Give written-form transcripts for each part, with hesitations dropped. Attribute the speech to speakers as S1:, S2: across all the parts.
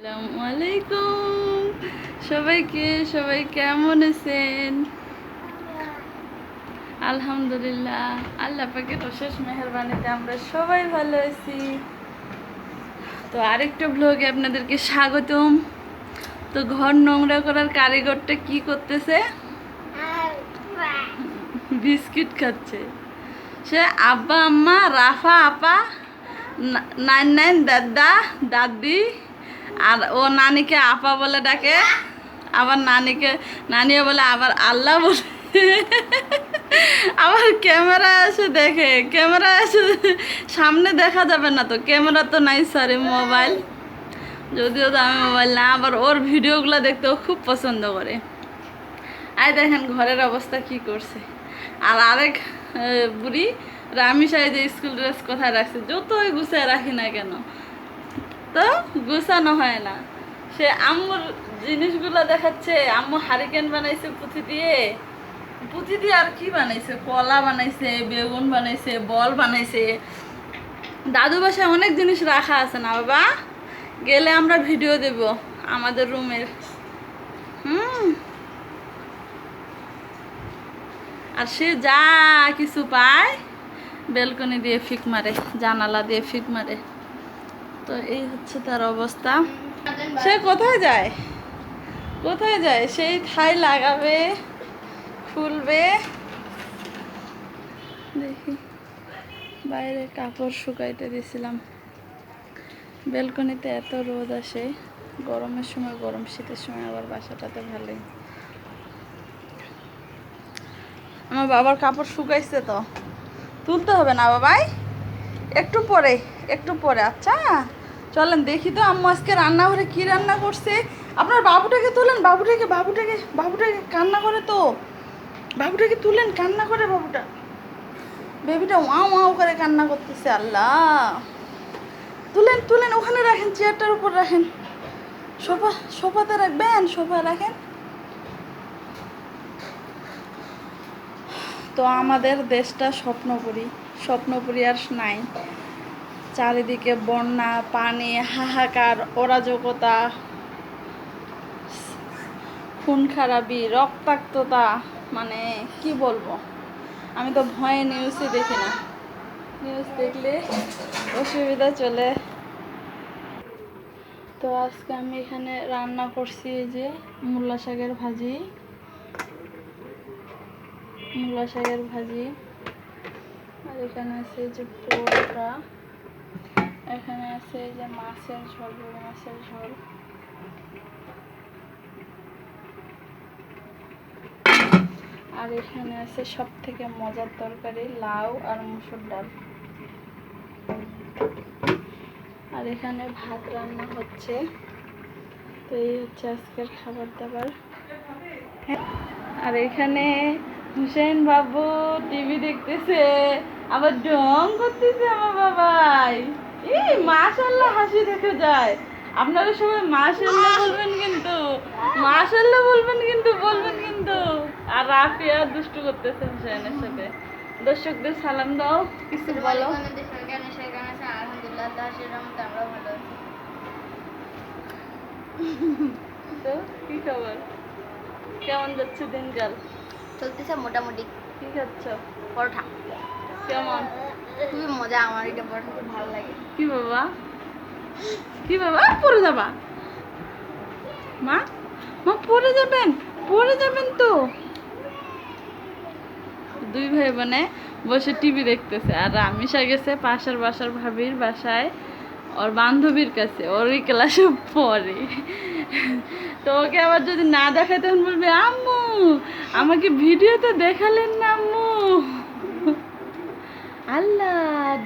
S1: আসসালামু আলাইকুম সবাইকে। সবাই কেমন আছেন? আলহামদুলিল্লাহ, আল্লাহ পাকের অশেষ মেহেরবানিতে আমরা সবাই ভালো আছি। তো আরেকটা ব্লগে আপনাদেরকে স্বাগতম। তো ঘর নোংরা করার কারিগরটা কি করতেছে? বিস্কিট খাচ্ছে। সে আব্বা আম্মা রাফা আপা নাইন নাইন দাদা দাদি আর ও নানিকে আপা বলে ডাকে, আবার নানিও বলে, আবার আল্লাহ বলে। আবার ক্যামেরা এসে দেখে, ক্যামেরা এসে সামনে দেখা যাবে না, তো ক্যামেরা তো নাই, সরি মোবাইল, যদিও তো আমি মোবাইল না। আবার ওর ভিডিওগুলো দেখতে ও খুব পছন্দ করে। আই দেখেন ঘরের অবস্থা কি করছে। আর আরেক বুড়ি রামিশাই যে স্কুল ড্রেস কোথায় রাখছে, যতই গুছায় রাখি না কেন তো গুছানো হয় না। সে আম্মুর জিনিসগুলো দেখাচ্ছে, আম্মু হারিকেন বানাইছে পুঁথি দিয়ে আর কি বানাইছে, কলা বানাইছে, বেগুন বানাইছে, বল বানাইছে। দাদু বাসায় অনেক জিনিস রাখা আছে না বাবা, গেলে আমরা ভিডিও দেব আমাদের রুমের। আর সে যা কিছু পায় বেলকনি দিয়ে ফিক মারে, জানালা দিয়ে ফিক মারে। তো এই হচ্ছে তার অবস্থা। সে কোথায় যায় সেই ঠাই লাগাবে, খুলবে। দেখি বাইরে কাপড় শুকাইতে দিয়েছিলাম। বেলকনিতে এত রোদ আসে, গরমের সময় গরম, শীতের সময় আবার বাসাটাতে ভালোই। আমার বাবার কাপড় শুকাইছে, তো তুলতে হবে না বাবাই, একটু পরে। আচ্ছা চলেন দেখি তো আম্মু আজকে রান্নাঘরে কি রান্না করছে। আপনার বাবুটাকে তুলেন, বাবুটাকে কান্না করে, তো বাবুটাকে তুলেন, কান্না করে বাবুটা, বেবিটা ওয়াও ওয়াও করে কান্না করতেছে। আল্লাহ, তুলেন ওখানে রাখেন, চেয়ারটার উপর রাখেন, সোফাতে রাখবেন, সোফা রাখেন। তো আমাদের দেশটা স্বপ্নপুরী আর নাই। চারিদিকে বন্যা, পানি, হাহাকার, অরাজকতা, খুন খারাপি, রক্তাক্ততা, মানে কি বলবো। আমি তো ভয়ে নিউজই দেখি না, নিউজ দেখলে অসুবিধা চলে। তো আজকে আমি এখানে রান্না করছি যে মূলা শাকের ভাজি, আর এখানে আছে যে পোড়া, এখানে আছে যে মাছের ঝোল, মাছের ঝোল, আর এখানে আছে সব থেকে মজার তরকারি, লাউ আর মুসুর ডাল। আর এখানে ভাত রান্না হচ্ছে। তো এই হচ্ছে আজকের খাবার দাবার। আর এখানে হুসেন বাবু টিভি দেখতেছে, আবার ঢং করতেছে আমার বাবাই। এই মাশাআল্লাহ হাসি দেখে যায়। আপনারা সবাই মাশাআল্লাহ বলবেন কিন্তু। আর রাফিয়া দুষ্টু করতেছে হুসেনের সাথে। দর্শকদের সালাম দাও, কিছু বলো। তো কি খবর, কেমন যাচ্ছে দিনকাল?
S2: চলতেছে মোটামুটি।
S1: কি খাচ্ছ?
S2: পরোটা।
S1: কেমন?
S2: খুবই মজা, আমার এটা পরোটা খুব ভালো লাগে।
S1: কি বাবা পড়ে যাবা, মা পড়ে যাবেন তো। দুই ভাই বোনে বসে টিভি দেখতেছে, আর রামিশা গেছে পাশের বাসার ভাবির বাসায় ওর বান্ধবীর কাছে, ওরই ক্লাসে পড়ে। তো ওকে আবার যদি না দেখায় তখন বলবে, আম্মু আমাকে ভিডিওতে দেখালেন না আম্মু। আল্লাহ,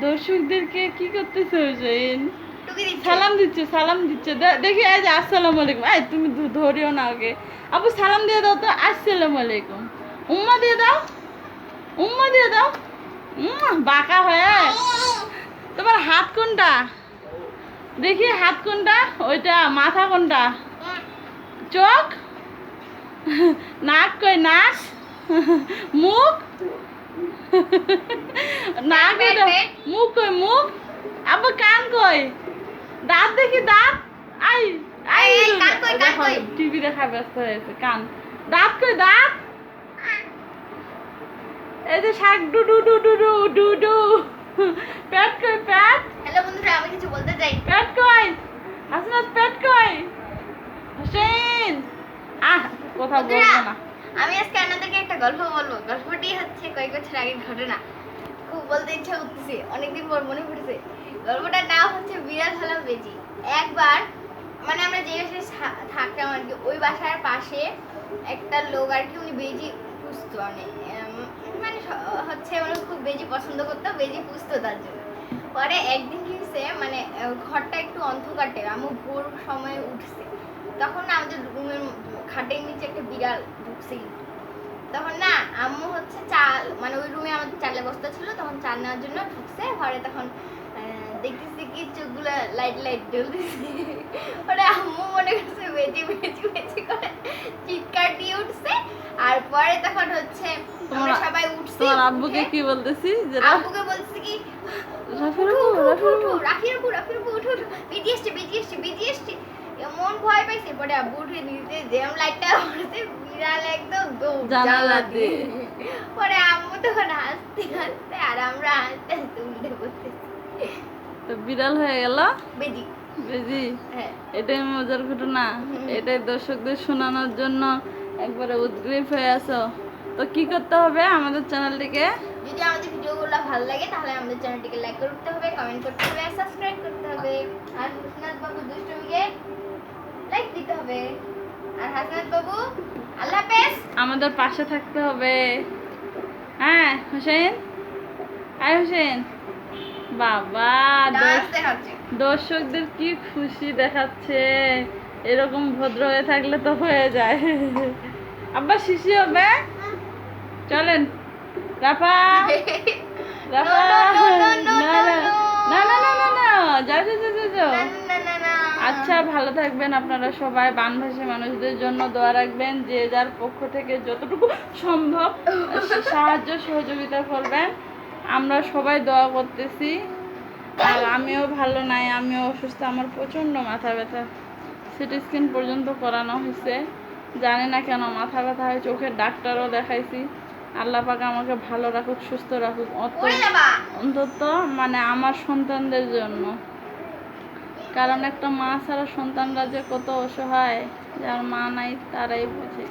S1: দর্শকদেরকে কি করতেছে হুসেন? সালাম দিচ্ছে। দেখি এই যে আসসালামু আলাইকুম। এই তুমি ধরিও না ওকে। আপু সালাম দিয়ে দাও তো, আসসালামু আলাইকুম। উম্মা দিয়ে দাও। বাঁকা হয়ে। তোমার হাত কোনটা? দেখি হাত কোনটা, ওইটা। মাথা কোনটা? চোখ? নাক কই? নাক? মুখ? নাক? মুখ কই? মুখ? আবার কান কই? দাঁত দেখি, দাঁত।
S2: কই?
S1: টিভি দেখা ব্যস্ত হয়েছে কান দাঁত কই দাঁত এই যে শাক ডুডু ডুডু ডুডু পেট কই পেট
S2: হ্যালো বন্ধুরা, আমি কিছু বলতে চাই।
S1: পেট কই হাসনাত পেট কই হোসেন কথা
S2: বন্ধুরা,
S1: বলবো না
S2: আমি আজকে আপনাদেরকে একটা গল্প বলবো। গল্পটি হচ্ছে কয়েক বছর আগের ঘটনা। খুব বলতে ইচ্ছা করতেছে, অনেকদিন পর মনে পড়েছে। গল্পটার নাম হচ্ছে বিড়াল হলো বেজি। একবার মানে আমরা যে বাসায় থাকতাম আর কি, ওই বাসার পাশে একটা লোক আর কি, উনি বেজি পুষতো। মানে হচ্ছে উনি খুব বেজি পছন্দ করতো, বেজি পুষতো তার জন্য। পরে একদিন কি হয়েছে, মানে ঘরটা একটু অন্ধকার, আমি ভোর সময় উঠছে, তখন না আমাদের রুমের খাটের নিচে একটা বিড়াল ঢুকছে। তখন না আম্মু হচ্ছে চাল, মানে ওই রুমে আমাদের চালের বস্তা ছিল, তখন চাল নেওয়ার জন্য ঢুকছে ঘরে। তখন দেখতেছি কি চোখগুলো লাইট লাইট জ্বলতেছে। ওরে আম্মু মনে করছে বেজি বেজি বেজি করে চিৎকার দিয়ে উঠছে। আর পরে তখন হচ্ছে আমরা সবাই উঠছি।
S1: তোমার আব্বুকে কি বলতেছি যেটা
S2: আব্বুকে বলছি কি রাফির আপু উঠো উঠো, বেজি এসছে বেজি এসছে বেজি এসছে। এমন ভয় পাইছে। পরে আব্বু উঠে নিচে যেমন লাইটটা মারছে, বিড়াল একদম
S1: জানালা দিয়ে।
S2: পরে আম্মু তখন হাসতে হাসতে আর আমরা হাসতে হাসতে উল্টে পড়তেছি।
S1: তো বিড়াল হয়ে গেল
S2: বেজি।
S1: বেজি
S2: হ্যাঁ,
S1: এটাই মজার ঘটনা। এটাই দর্শকদের শোনানোর জন্য একবারে উদ্গ্রীব হয়ে আছো। তো কি করতে হবে আমাদের চ্যানেলটিকে?
S2: যদি আমাদের ভিডিওগুলো ভালো লাগে তাহলে আমাদের চ্যানেলটিকে লাইক করতে হবে, কমেন্ট করতে হবে, সাবস্ক্রাইব করতে হবে। আর হাসনাত বাবু দুষ্টুমিকে লাইক দিতে হবে। আর হাসনাত বাবু আল্লাহ হাফেজ।
S1: আমাদের পাশে থাকতে হবে। হ্যাঁ হোসেন, আয় হোসেন। বাবা
S2: ডান্স দেখাচ্ছে।
S1: দর্শকদের কি খুশি দেখাচ্ছে। এরকম ভদ্র হয়ে থাকলে তো হয়ে যায়। আব্বা শিশি হবে। চলেন রাফা রাফা
S2: No, no, no, no,
S1: না
S2: no,
S1: না
S2: no.
S1: না না না না না যাও যাও যাও যাও, যাও।
S2: না, না, না।
S1: আচ্ছা ভালো থাকবেন আপনারা সবাই। বানভাসী মানুষদের জন্য দোয়া রাখবেন, যে যার পক্ষ থেকে যতটুকু সম্ভব সাহায্য সহযোগিতা করবেন। আমরা সবাই দোয়া করতেছি। আর আমিও ভালো নাই, আমিও অসুস্থ, আমার প্রচণ্ড মাথা ব্যথা। সিটি স্ক্যান পর্যন্ত করানো হয়েছে, জানি না কেন মাথা ব্যথা হয়। চোখের ডাক্তারও দেখাইছি। আল্লাহ পাক আমাকে ভালো রাখুক, সুস্থ রাখুক, অন্তত মানে আমার সন্তানদের জন্য। কারণ একটা মা ছাড়া সন্তানরা যে কত অসহায়, যার মা নাই তারাই বোঝে।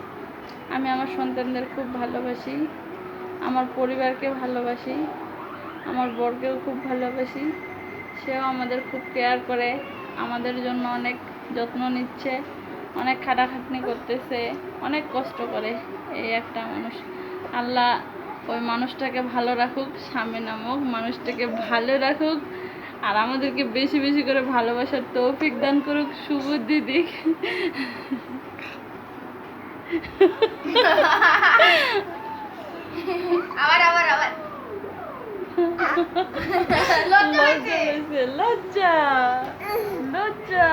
S1: আমি আমার সন্তানদের খুব ভালোবাসি, আমার পরিবারকে ভালোবাসি, আমার বরকেও খুব ভালোবাসি। সেও আমাদের খুব কেয়ার করে, আমাদের জন্য অনেক যত্ন নিচ্ছে, অনেক খাটাখাটনি করতেছে, অনেক কষ্ট করে। এই একটা মানুষ। আল্লাহ ওই মানুষটাকে ভালো রাখুক, স্বামী নামক মানুষটাকে ভালো রাখুক, আর আমাদেরকে বেশি বেশি করে ভালোবাসার তৌফিক দান করুক, সুবুদ্ধি দিক।
S2: আবার আবার আবার লজ্জা হয়েছে।
S1: লজ্জা লজ্জা।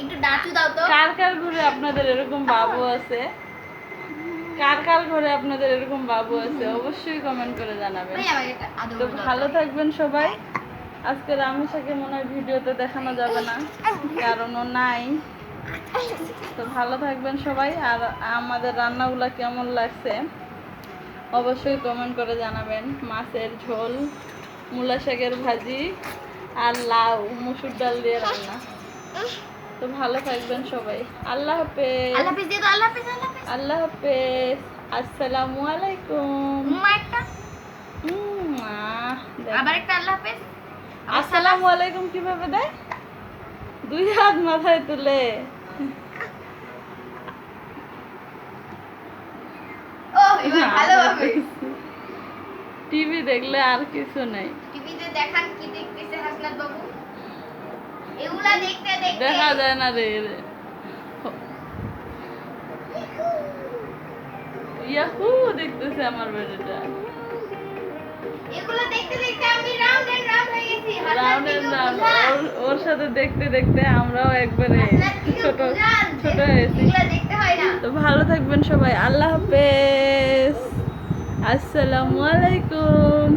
S2: একটু ডাঁচু দাও তো।
S1: কার কার ঘরে আপনাদের এরকম বাবু আছে? কার কার ঘরে আপনাদের এরকম বাবু আছে? অবশ্যই কমেন্ট করে জানাবেন।
S2: ভাই আমাকে একটা আদর
S1: তো
S2: দাও।
S1: ভালো থাকবেন সবাই। আজকে রামেশাকে মনে হয় ভিডিওতে দেখানো যাবে না, কারণ ও নাই। তো ভালো থাকবেন সবাই। আর আমাদের রান্নাগুলো কেমন লাগছে অবশ্যই কমেন্ট করে জানাবেন। মাছের ঝোল, মূলা শাকের ভাজি আর লাউ মুসুর ডাল দিয়ে রান্না। তো ভালো থাকবেন সবাই। আল্লাহ হাফেজ।
S2: আল্লাহ হাফেজ দিয়ে দাও। আল্লাহ হাফেজ, আল্লাহ হাফেজ।
S1: আল্লাহ হাফেজ। আসসালামু আলাইকুম।
S2: একটা
S1: দেখ।
S2: আবার একটা আল্লাহ হাফেজ।
S1: আসসালামু আলাইকুম কিভাবে দেয়? দুই হাত মাথায় তুলে।
S2: ও এবার ভালো হবে।
S1: টিভি দেখলে আর কিছু নাই।
S2: টিভিতে দেখান কি দেখতেছে হাসনাত বাবু? এগুলা দেখতে দেখতে
S1: দেখা যায় না রে। ইয়াহু দেখতেছে আমার বেটাটা।
S2: এগুলা দেখতে দেখতে আমি রাউন্ড এন্ড রাউন্ড হয়ে গেছি।
S1: Round and round. ওর সাথে দেখতে দেখতে আমরাও একবারে ছোট ছোট হয়েছি।
S2: এগুলা দেখতে হয় না।
S1: তো ভালো থাকবেন সবাই। আল্লাহ হাফেজ। আসসালামু আলাইকুম।